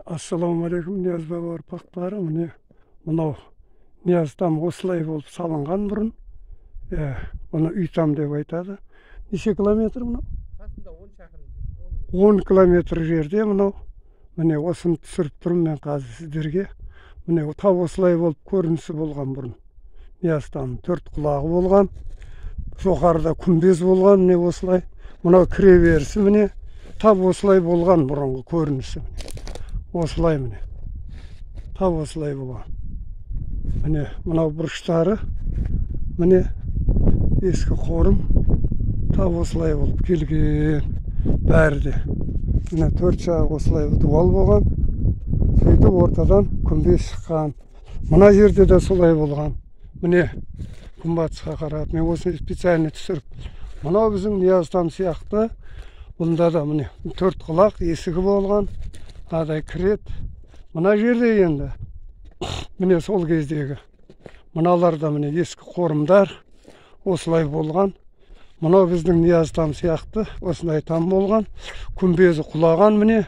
Ассалаумағалейкум, Нияз баба ұрпақтары. Міне мынау Ниязтам осылай болып салынған бұрын. Оны үйтам деп айтады. Неше километр мынау? Қасында 10 шақырым. 10 километр жерде мынау. Міне осыны түсіріп тұрмын мен қазір сіздерге. Міне тап осылай болып көрінісі болған бұрын. Ниязтам 4 құлағы болған. Жоғарыда күмбез болған, міне осылай. Мынау кіре берісі міне тап осылай болған бұрынғы көрінісі. Осылай міне. Тап осылай болған. Міне мынау бұрыштары, міне ескі қорым тап осылай болып келген. Бәрі де. Міне 4 жағы осылай дуал болған. Сөйтіп ортадан күмбез шыққан. Мына жерде де солай болған. Міне күнбатысқа қарап, мен осыны специально түсіріп. Мынау біздің Ниязтам сияқты. Бұнда да міне 4 құлақ есігі болған. Адай кірет. Мына жерде енді міне сол кездегі мыналарда міне ескі қорымдар осылай болған. Мынау біздің Ниязтам сияқты осындай там болған. Күмбезі құлаған міне.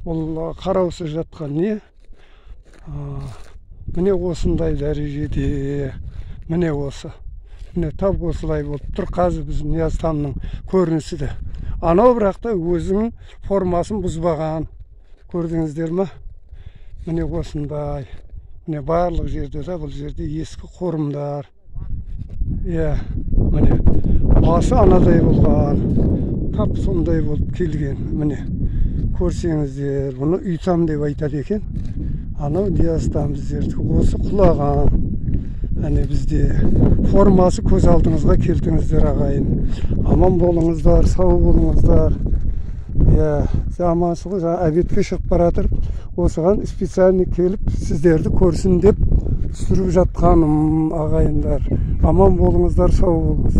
Ол қараусыз жатқан не? Міне осындай дәрежеде. Міне осы. Міне тап осылай болып тұр. Қазір біздің Ниязтамның көрінісі де. Анау бірақта өзінің формасын бұзбаған. Көрдіңіздер ме? Міне осындай. Міне барлық жерде де, бұл жерде ескі қорымдар. Міне басы анадай болған. Тап сондай болып келген. Міне көрсеңіздер, бұны үйтам деп айтады екен. Анау Ниязтам біздерді осы құлаған. Әне бізде формасы көз алдыңызға келтіңіздер ағайын. Аман болыңыздар, сау болыңыздар. Замансы ғой, әбетке шығып баратыр. Осыған специально келіп сіздерді көрсін деп түсіріп жатқаным ағайындар. Аман болыңыздар, сау болыңыздар.